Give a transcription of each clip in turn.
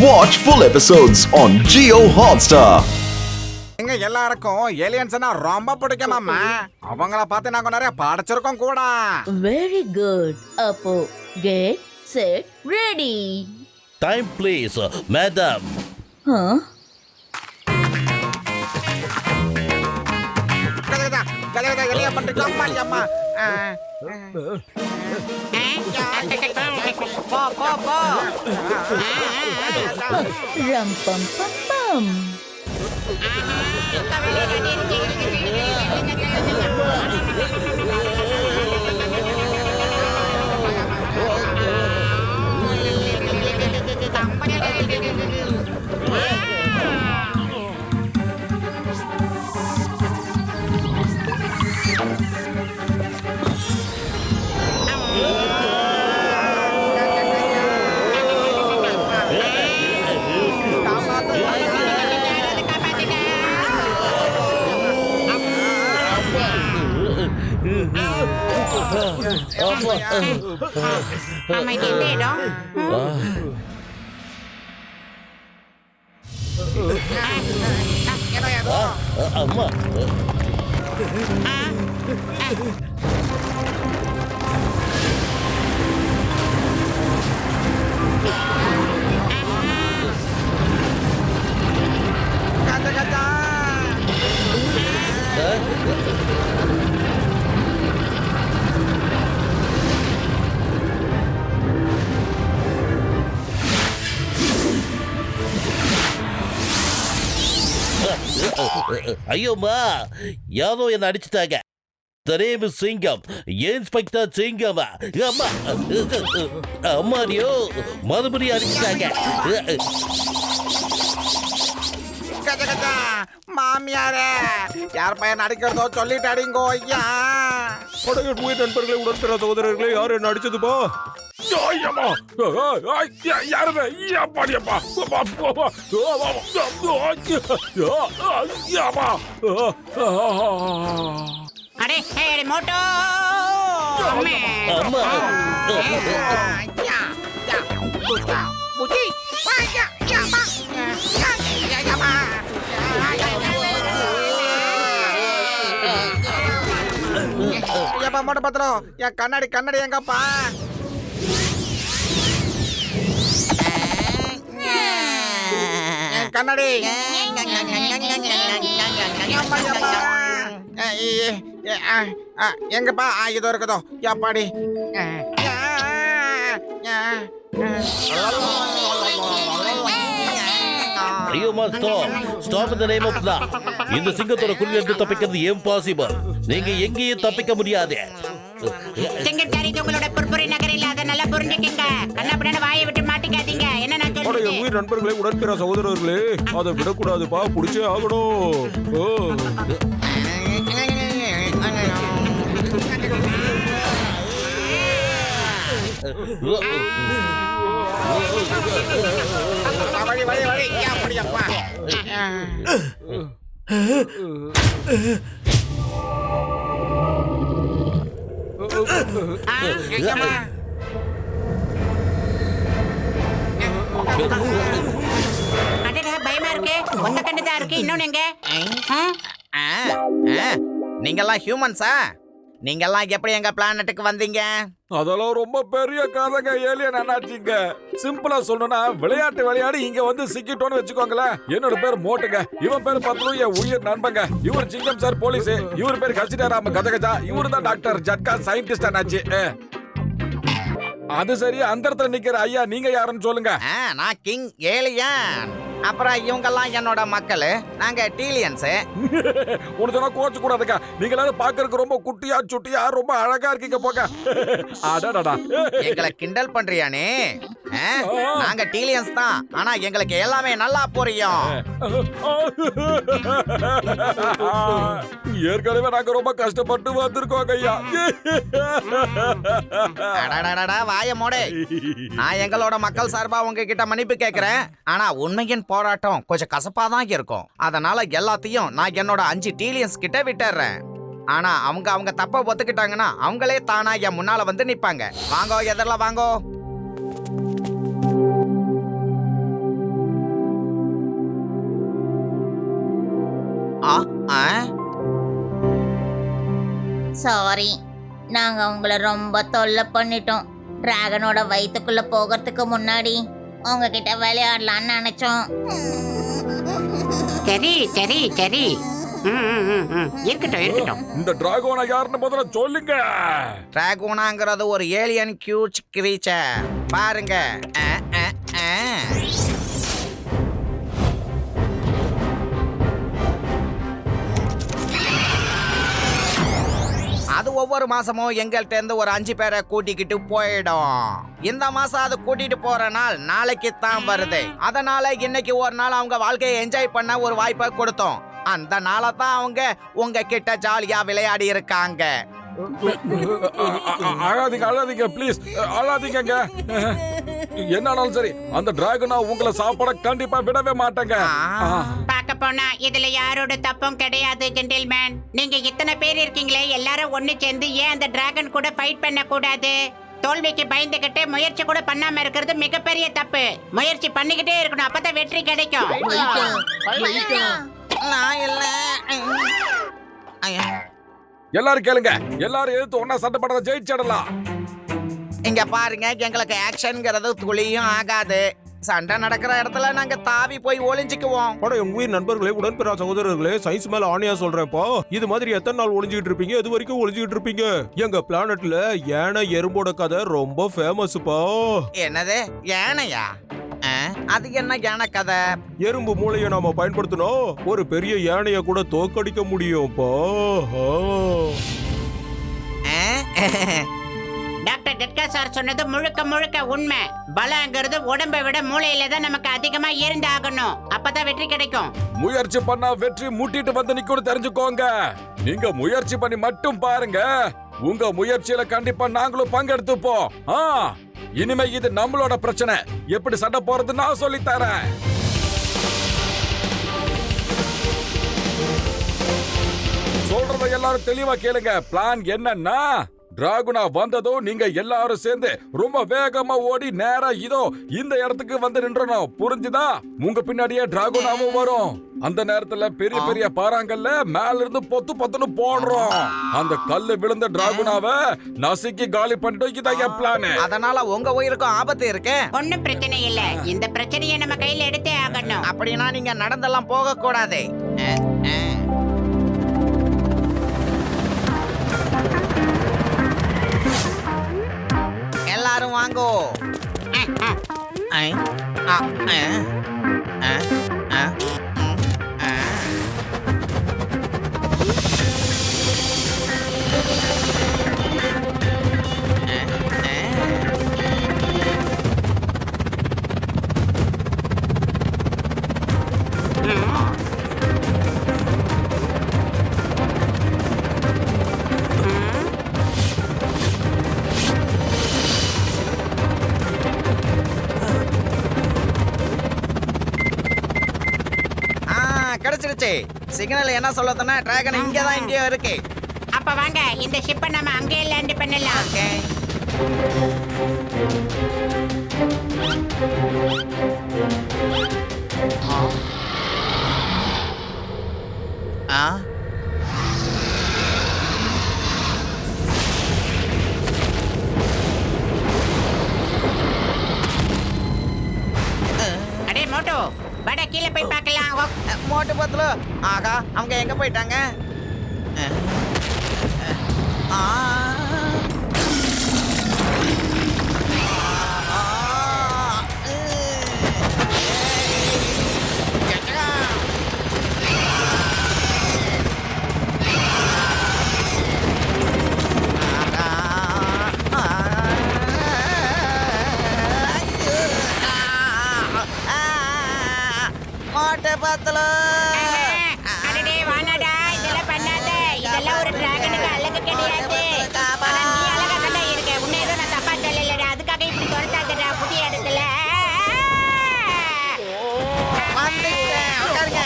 Watch full episodes on Jio Hotstar. எங்க எல்லாருக்கும் ஏலியன்ஸ்னா ரொம்ப பிடிக்குமாமா. அவங்கள பார்த்து நாங்க நிறைய படிச்சிருக்கோம் கூட. Very good. அப்போ get set ready. Time please, madam. Huh? கலகதா எலிய பண்றீங்க அம்மா அம்மா. போ. Ram pam pam pam. அம்மா ஐயோம்மா யாரோ என்ன அடிச்சுட்டாங்க. தரேமு சிங்கம் இன்ஸ்பெக்டர் சிங்கம். அம்மா அம்மாடியோ மறுபடியும் அடிச்சுட்டாங்க. மாமியாரே யார் பையன் அடிக்கிறதோ சொல்லிட்டு அடிங்கோ ஐயா. உயிர் நண்பர்களே, உடன்பிற சகோதரர்களே, யார் என்ன அடிச்சதுப்பா? மோட்டோ எப்ப மோட்டோ பத்திரம் என் கண்ணாடி எங்கப்பா? என் கண்ணாடி எங்கப்பா? இதோ இருக்குதோ எப்பாடி. ஐயோம்மா ஸ்டாப் இந்த நேம் ஆஃப் தான். இந்த சிங்கத்தோட குழியிலிருந்து தப்பிக்கிறது இம்பாசிபிள். நீங்க எங்கேயும் தப்பிக்க முடியாது. சிங்கச்சாரி உங்களோட புர்புரி நகரில் அதை நல்லா புரிஞ்சுக்கங்க. கண்ணாபிடான வாயை விட்டு மாட்டிக்காதீங்க. என்ன நான் சொல்றேன்? உயிர் நண்பர்களே, உடன்பிற சகோதரர்களே, அதை விடக்கூடாதுப்பா, புடிச்சே ஆகணும். வழி அப்படியப்பா. பயமா இருக்கு. ஒன்ன கண்டுதான் இருக்கு. இன்னொன்னு எங்க? நீங்கெல்லாம் ஹியூமன்ஸா? நீங்கெல்லாம் எப்படி எங்க பிளானட்டுக்கு வந்தீங்க? அதெல்லாம் ரொம்ப பெரிய கதைங்க ஏலியன் அண்ணாச்சிங்க. சிம்பிளா சொல்லணும்னா, விளையாடி இங்க வந்து சிக்கிட்டோன்னு வச்சுக்கோங்களேன். என்னோட பேர் மோட்டுங்க, இவன் பேர் பத்ரு, என் உயிர் நண்பங்க. இவர் சிங்கம் சார் போலீஸ், இவர் பேர் கசிடாராம கஜகஜா, இவரு தான் டாக்டர் ஜட்கா சயின்டிஸ்ட் அண்ணாச்சி. அது சரி, அந்த இடத்துல நிக்கிற ஐயா நீங்க யாருன்னு சொல்லுங்க. நான் கிங் ஏலியன். அப்புறம் இவங்கெல்லாம் என்னோட மக்கள், நாங்க டீலியன்ஸ். உனக்கு சொன்னா கோச்சு கூடாதுங்க. நீங்க எல்லாரும் பாக்குறதுக்கு ரொம்ப குட்டியா சுட்டியா ரொம்ப அழகா இருக்கீங்க போங்க. அடடடா, எங்களை கிண்டல் பண்றியானே? நாங்க டீலியன்ஸ் தான், ஆனா எங்களுக்கு எல்லாமே நல்லா புரியும். ஏற்கனவே நாங்க ரொம்ப கஷ்டப்பட்டு வந்திருக்கோங்க ஐயா. வாய மோடே. நான் எங்களோட மக்கள் சார்பா உங்ககிட்ட மன்னிப்பு கேக்குறேன். ஆனா உண்மையின் போராட்டம் கொஞ்சம் கசப்பாதான் இருக்கும். அதனால எல்லாத்தையும் நான் என்னோட 5 டீலியன்ஸ் கிட்ட விட்டுறேன். ஆனா அவங்க தப்ப ஒத்துக்கிட்டாங்கன்னா அவங்களே தானா என் முன்னால வந்து நிப்பாங்க. வாங்கோ, எதிரில வாங்கோ. சாரி, நாங்க உங்களை ரொம்ப தொல்லை பண்ணிட்டோம். டிராகனோட வயித்துக்குள்ள போகிறதுக்கு முன்னாடி உங்ககிட்ட விளையாடலாம்னு நினைச்சோம். சரி சரி சரி. இருக்கட்டும் இருக்கட்டும். இந்த டிராகோனா யாருன்னு முதல்ல சொல்லுங்க. டிராகோனாங்கிறது ஒரு ஏலியன் கியூச் கிரீச்சர். பாருங்க. அது ஒவ்வொரு மாசமும் எங்கள்கிட்ட இருந்து ஒரு 5 பேரை கூட்டிக்கிட்டு போயிடும். இந்த மாசம் அது கூட்டிட்டு போற நாள் நாளைக்கு தான் வருது. அதனால இன்னைக்கு ஒரு நாள் அவங்க வாழ்க்கையை என்ஜாய் பண்ண ஒரு வாய்ப்பை கொடுத்தோம். அந்த நாளை தான் அவங்க உங்க கிட்ட ஜாலியா விளையாடி இருக்காங்க. அழாதீங்க ப்ளீஸ், அழாதீங்க. என்னாலும் சரி, அந்த டிராகனா உங்களை சாப்பிட கண்டிப்பா விடவே மாட்டேங்க. பார்க்க போனா இதுல யாரோட தப்பும் கிடையாது ஜென்டில்மேன். நீங்க இத்தனை பேர் இருக்கீங்களே, எல்லாரும் ஒண்ணு சேர்ந்து ஏன் அந்த டிராகன் கூட ஃபைட் பண்ண கூடாது? தோல்விக்கு பயந்துகிட்டு முயற்சி கூட பண்ணாம இருக்கிறது மிகப்பெரிய தப்பு. முயற்சி பண்ணிக்கிட்டே இருக்கணும், அப்பதான் வெற்றி கிடைக்கும். நான் இல்ல. எல்லாரும் கேளுங்க, எல்லாரும் எதிர்த்து ஒன்னா சண்டை போடுறத ஜெயிச்சிடலாம். இங்க பாருங்க, எங்களுக்கு ஆக்ஷன்ங்கிறது துளியும் ஆகாது. சண்டை நடக்கிற இடத்துல நாங்க தாவி போய் ஒளிஞ்சுக்குவோம். என் உயிர் நண்பர்களே, உடன்பிறா சகோதரர்களே, சயின்ஸ் மேல ஆணையா சொல்றேன்ப்பா. இது மாதிரி எத்தனை நாள் ஒளிஞ்சுக்கிட்டு இருப்பீங்க? எது வரைக்கும் ஒளிஞ்சுக்கிட்டு இருப்பீங்க? எங்க பிளானட்ல யானை எறும்போட கதை ரொம்ப ஃபேமஸ்ப்பா. என்னது யானையா? அது என்ன யானை கதை? எறும்பு மூளையை நாம பயன்படுத்தினோம் ஒரு பெரிய யானைய கூட தோக்கடிக்க முடியும்ப்பா. டாக்டர் டெட்கா சார் சொன்னது முழுக்க முழுக்க உண்மை. பலங்கிறது உடம்பை விட மூளையில தான் நமக்கு அதிகமா இருந்தாகணும், அப்பதான் வெற்றி கிடைக்கும். முயற்சி பண்ணா வெற்றி முட்டிட்டு வந்து நிக்கும் தெரிஞ்சுக்கோங்க. நீங்க முயற்சி பண்ணி மட்டும் பாருங்க, உங்க முயற்சியில கண்டிப்பா நாங்களும் பங்கெடுத்துப்போம். இனிமே இது நம்மளோட பிரச்சனை. எப்படி சண்டை போறது நான் சொல்லி தரேன். சொல்றத எல்லாரும் தெளிவா கேளுங்க. பிளான் என்னன்னா, டிராகுனா வந்ததும் நீங்க எல்லாரும் சேர்ந்து ரொம்ப வேகமா ஓடி நேரா இதோ இந்த இடத்துக்கு வந்து நின்றணும். புரிஞ்சுதா? உங்க பின்னாடியே டிராகுனாவும் வரும். அந்த நேரத்துல பெரிய பெரிய பாறாங்கல்ல மேல இருந்து பொத்து பொத்துன்னு போடுறோம். அந்த கல்லு விழுந்த டிராகுனாவை நசுக்கி காலி பண்ணிட்டோம். இதான் என் பிளான். அதனால உங்க உயிருக்கும் ஆபத்து இருக்கு. ஒண்ணும் பிரச்சனை இல்ல, இந்த பிரச்சனையை நம்ம கையில எடுத்தே ஆகணும். அப்படின்னா நீங்க நடந்தெல்லாம் போக கூடாது. எல்லாரும் வாங்கோ. கிடைச்சிருச்சு. சிக்னல் என்ன சொல்லுதுன்னா டிராகன் இங்கதான் எங்கேயோ இருக்கு. அப்ப வாங்க இந்த ஷிப்பை நம்ம அங்கேயே லேண்ட் பண்ணலாம். அடே மோட்டோ, வட கீழே போய் பார்க்கலாம். மோட்டு பத்துல. ஆகா, அவங்க எங்க போயிட்டாங்க? மோட்டு பத்துல. அடடே வானாடா, இதெல்லாம் பண்ணாத. இதெல்லாம் ஒரு டிராகனுக்கு அழகு கிடையாது. ஆனா நீ அழகா தானே இருக்க. உன்னை ஏதோ நான் தப்பா சொல்லலடா, அதுக்காக இப்படி துரத்தாதடா புதிய இடத்துல. வந்துட்டேன், உட்காருங்க.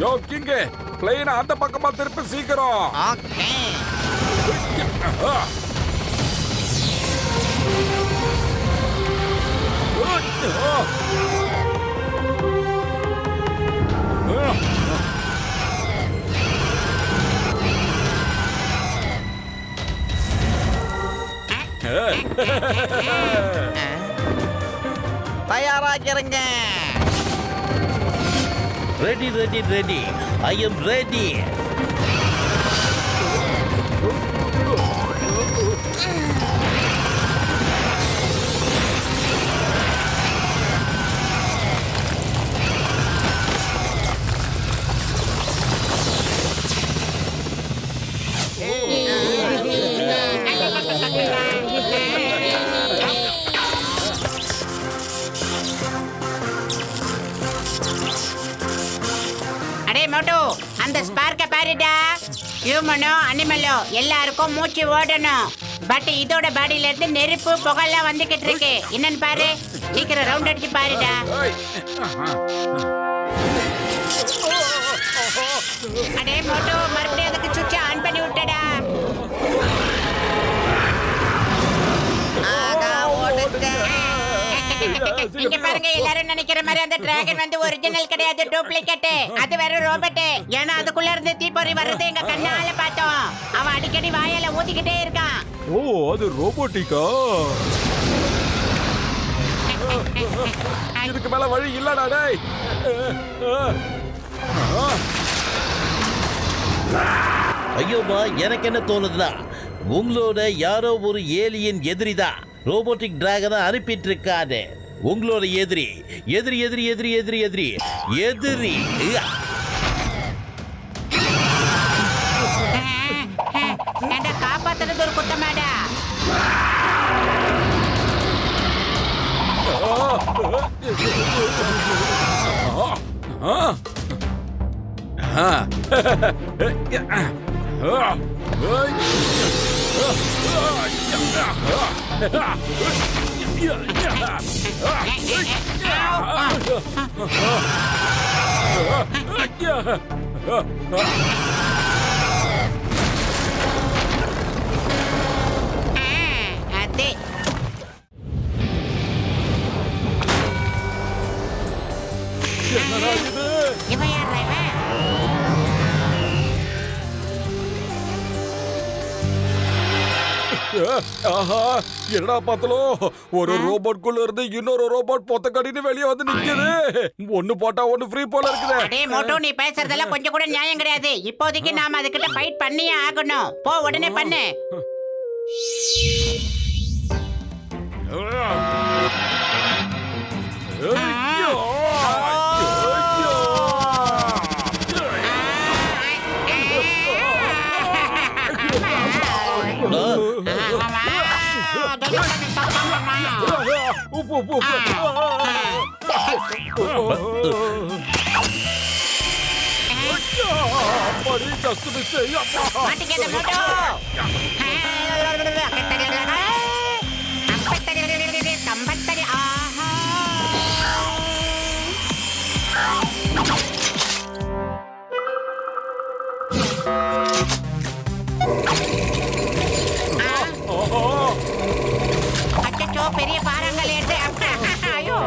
யோ கிங் பிளேன் அந்த பக்கமா திருப்பி சீக்கிரம். ஓகே. தயாராகிறங்க. Ready ready ready. I am ready. அடே மோட்டு, அந்த ஸ்பார்க்க பாருடா. ஹியூமனோ அனிமலோ எல்லாருக்கும் மூச்சு ஓடணும். பட் இதோட பாடியில இருந்து நெருப்பு புகைலாம் வந்துகிட்டு இருக்கு. என்னன்னு பாரு. சீக்கிரம் ரவுண்ட் அடிச்சு பாருடா. அடே மோட்டு, மறுபடியும் அதுக்கு சுவிட்ச் ஆன் பண்ணி விட்டடா. இங்க பாருங்க, எல்லாரும் நினைக்கிற மாதிரி அந்த டிராகன் வந்து ஒரிஜினல் கிடையாது, டூப்ளிகேட். அது வேற ரோபோட். ஏன்னா அதுக்குள்ள இருந்து தீப்பொறி வர்றது எங்க கண்ணால பார்த்தோம். அவன் அடிக்கடி வாயால ஊதிக்கிட்டே இருக்கான். ஓ, அது ரோபோட்டிக்கா? இதுக்கு மேல வழி இல்லடா டேய். ஐயோமா, எனக்கு என்ன தோணுதுன்னா உங்களோட யாரோ ஒரு ஏலியன் எதிரிதான் ரோபோட்டிக் டிராகனை அனுப்பிட்டு இருக்காது. உங்களோட எதிரி எதிரி எதிரி எதிரி எதிரி எதிரி எதிரி. காப்பாத்துறது ஒரு குத்தமாடா. அதே இவன் யாரா இவன்? ஆஹா, என்னடா பார்த்தலோ, ஒரு ரோபோட்குள்ள இருந்து இன்னொரு ரோபோட் பொத்த கட்டிட்டு வெளியே வந்து நிக்குது. ஒண்ணு போட்டா ஒண்ணு ஃப்ரீ போல இருக்குது. டேய் மோட்டோ, நீ பேசுறதெல்லாம் கொஞ்சம் கூட நியாயம் கிடையாது. இப்போதைக்கு நாம அதுகிட்ட ஃபைட் பண்ணியே ஆகணும். போ, உடனே பண்ணு. மாட்டிக்காத மோட்டோ. கம்பத்தடி. ஆஹா, அச்சோ, பெரிய பாறாங்கல் எடுத்து. ஐயோ,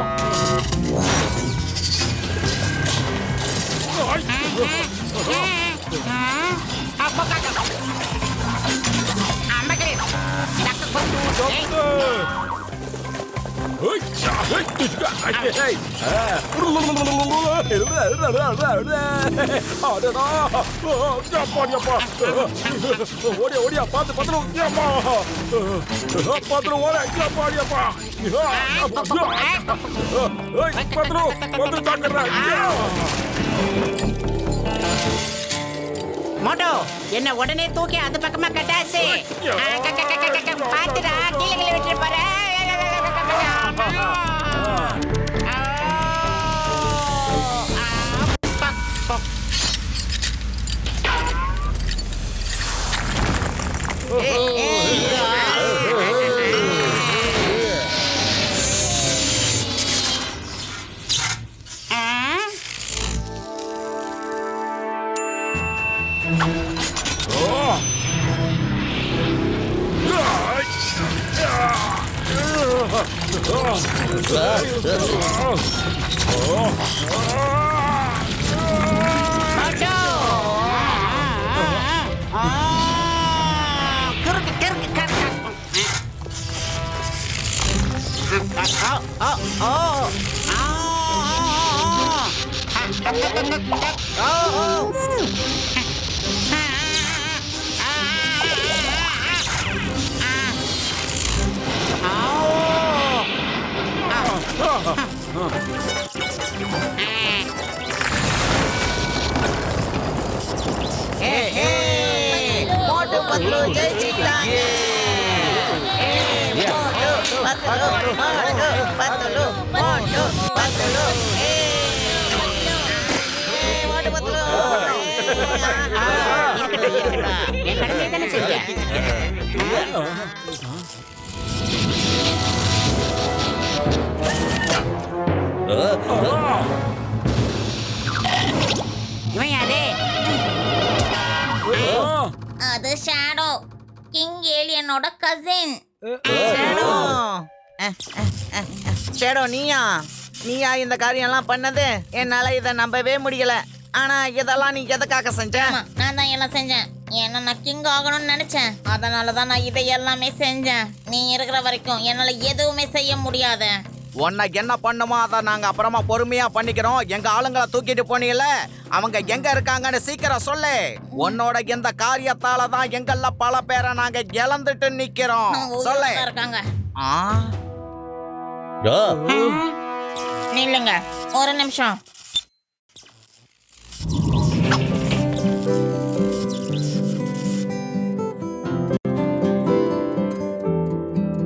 ஓடியா ஓடியா, பாத்து பத்திரம் பத்திரம் ஓட பாடியாப்பா. பத்திரம் வந்து தாக்குறேன். மோட்டோ, என்ன உடனே தூக்கி அது பக்கமா கட்டாச்சு. பாத்துடா, கீழே கீழே விட்டு பாரு. மோட்டு கிறுக்கு கிறுக்கு கிறுக்கு மோட்டு பத்லு ஜெயிச்சிட்டாங்க. மோட்டு பத்லு, மோட்டு பத்லு, மோட்டு பத்லு. மோட்டு பத்லு. இருக்கட்டும் இருக்கட்டும் என் கடமை தானே செஞ்சேன். இவன் யாரு? அது ஷேடோ, கிங் ஏலியனோட கசின். ஷேடோ. ஷேடோ, நீயா இந்த காரியம்லாம் பண்ணது? என்னால இதை நம்பவே முடியல. ஆனா இதெல்லாம் நீ எதுக்காக செஞ்ச? ஆமா, நான் தான் எல்லாம் செஞ்சேன். ஏன்னா நான் கிங் ஆகணும்னு நினைச்சேன். அதனால தான் நான் இதை எல்லாமே செஞ்சேன். நீ இருக்கிற வரைக்கும் என்னால எதுவுமே செய்ய முடியாது. உன்னை என்ன பண்ணுமோ அதை நாங்க அப்புறமா பொறுமையா பண்ணிக்கிறோம். எங்க ஆளுங்களை தூக்கிட்டு போனீங்கல்ல, அவங்க எங்க இருக்காங்கன்னு சீக்கிரம் சொல்லு. உன்னோட இந்த காரியத்தால தான் எங்கள்ல பல பேரை நாங்க இழந்துட்டு நிக்கிறோம். அவங்க சொல்லு. உயிரோட இருக்காங்க. ஆ? நில்லுங்க ஒரு நிமிஷம்.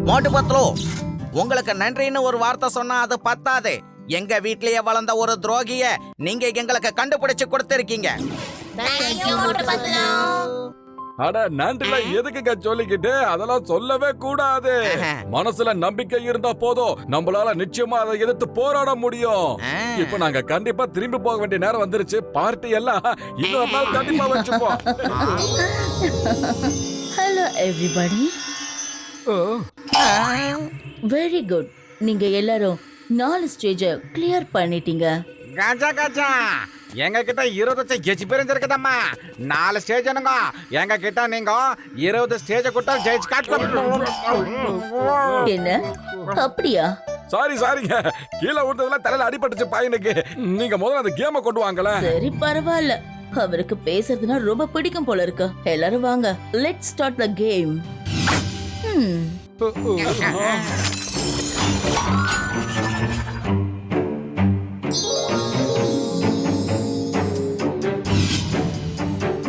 மோட்டு பத்லு, உங்களுக்கு நன்றின்னு ஒரு வார்த்தை சொன்னா அது பத்தாது. எங்க வீட்லயே வளர்ந்த ஒரு துரோகிய நீங்க எங்களுக்கு கண்டுபிடிச்சு கொடுத்திருக்கீங்க. Thank you, மோட்டு பத்லு. அட நன்றில எதுக்குங்க சொல்லிக்கிட்டு? அதெல்லாம் சொல்லவே கூடாது. மனசுல நம்பிக்கை இருந்தா போதும், நம்மளால நிச்சயமா அதை எதிர்த்து போராட முடியும். இப்ப நாங்க கண்டிப்பா திரும்பி போக வேண்டிய நேரம் வந்துருச்சு. பார்ட்டி எல்லாம் இன்னொரு நாள் கண்டிப்பா வச்சுப்போம். Hello everybody. Very good. நீங்க எல்லாரும் 4 ஸ்டேஜ கிளியர் பண்ணிட்டீங்க. கஜா கஜா, எங்க கிட்ட 20 எக்ஸ்பீரியன்ஸ் இருக்குதம்மா. 4 ஸ்டேஜ் என்னங்க எங்க கிட்ட. நீங்க 20 ஸ்டேஜ் கூட்ட ஜெயிச்சு காட்டுங்க. என்ன அப்படியா? சாரிங்க, கீழே விழுந்ததுல தலையில அடிபட்டுச்சு பையனுக்கு. நீங்க முதல்ல அந்த கேமை கொண்டு வாங்கல. சரி பரவாயில்ல. அவருக்கு பேசுறதுனா ரொம்ப பிடிக்கும் போல இருக்கு. எல்லாரும் வாங்க, லெட்ஸ் ஸ்டார்ட் தி கேம்.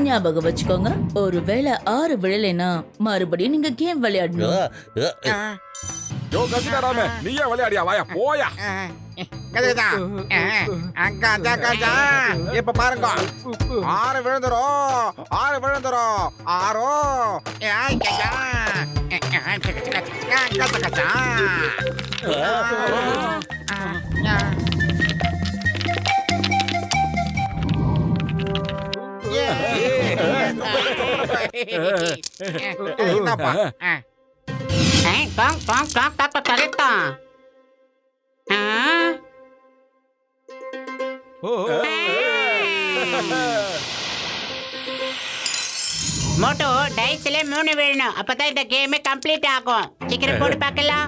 ஞாபகம் வச்சுக்கோங்க, ஒருவேளை 6 விழலைன்னா மறுபடியும் நீங்க கேம் விளையாடணும். யோ கசிகாராமே, நீயே விளையாடியா? வாயா போயா. கஜா கஜா கஜா, இப்ப பாருங்க. 6 விழுந்துரும், 6 விழுந்துரும். 6. ஏய் கஜா கஜா கஜா. மோட்டோ டைஸ்ல 3 விழணும். அப்பதான் இந்த கேம் கம்ப்ளீட் ஆகும். சீக்கிரம் போட்டு பார்க்கலாம்.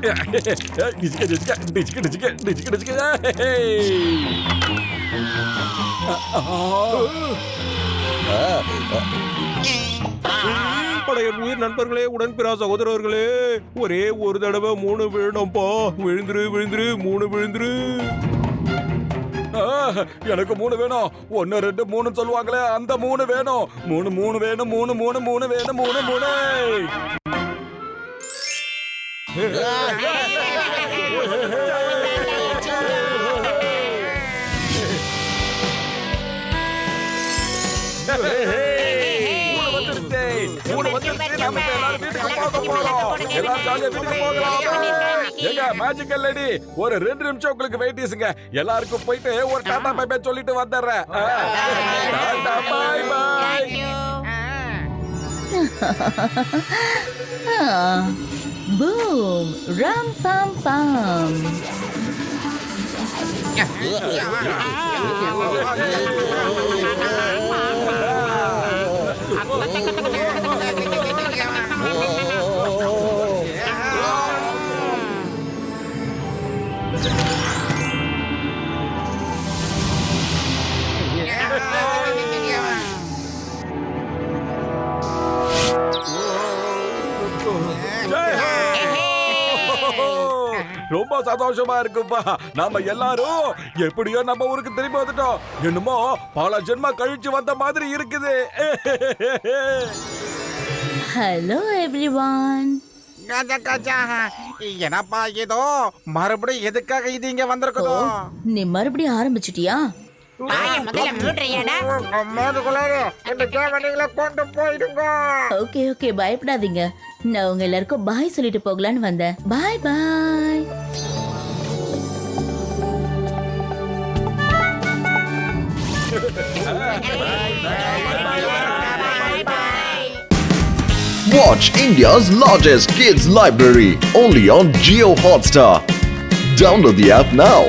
பழைய உயிர் நண்பர்களே, உடன்பிறா சகோதரர்களே, ஒரே ஒரு தடவை 3 விழணும்பா. விழுந்துரு விழுந்துரு 3 விழுந்துரு. எனக்கு 3 வேணும். 1 2 3 சொல்லுவாங்களே, அந்த 3 வேணும். 3 வேணும். 3 வேணும். 3. மேஜிக்கல் லேடி, ஒரு 2 நிமிஷம் உங்களுக்கு வெயிட்டிஸ்ங்க. எல்லாருக்கும் போயிட்டு ஒரு டாடா பை பை சொல்லிட்டு வந்துடுறேன். Tata bye bye. பூம் ரம் பம் பம். ரொம்ப சந்தோஷமா இருக்குப்பா. நாம எல்லாரும் எப்படியோ நம்ம ஊருக்கு திரும்பி வந்துட்டோம். என்னமோ பல ஜென்மா கழிச்சு வந்த மாதிரி இருக்குது. Hello everyone. கஜா கஜா என்னப்பா ஏதோ மறுபடியும் எதுக்காக இது இங்க ஓ, வந்திருக்குதோ? நீ மறுபடியும் ஆரம்பிச்சிட்டியா? வாயை முதல்ல மூடுறியாடா? கொண்டு போயிடுங்க. ஓகே ஓகே, பயப்படாதீங்க. நான் உங்க எல்லாருக்கும் பாய் சொல்லிட்டு போகலான்னு வந்தேன். பாய் பாய். Watch India's largest kids library only on Geo Hotstar. Download the app now.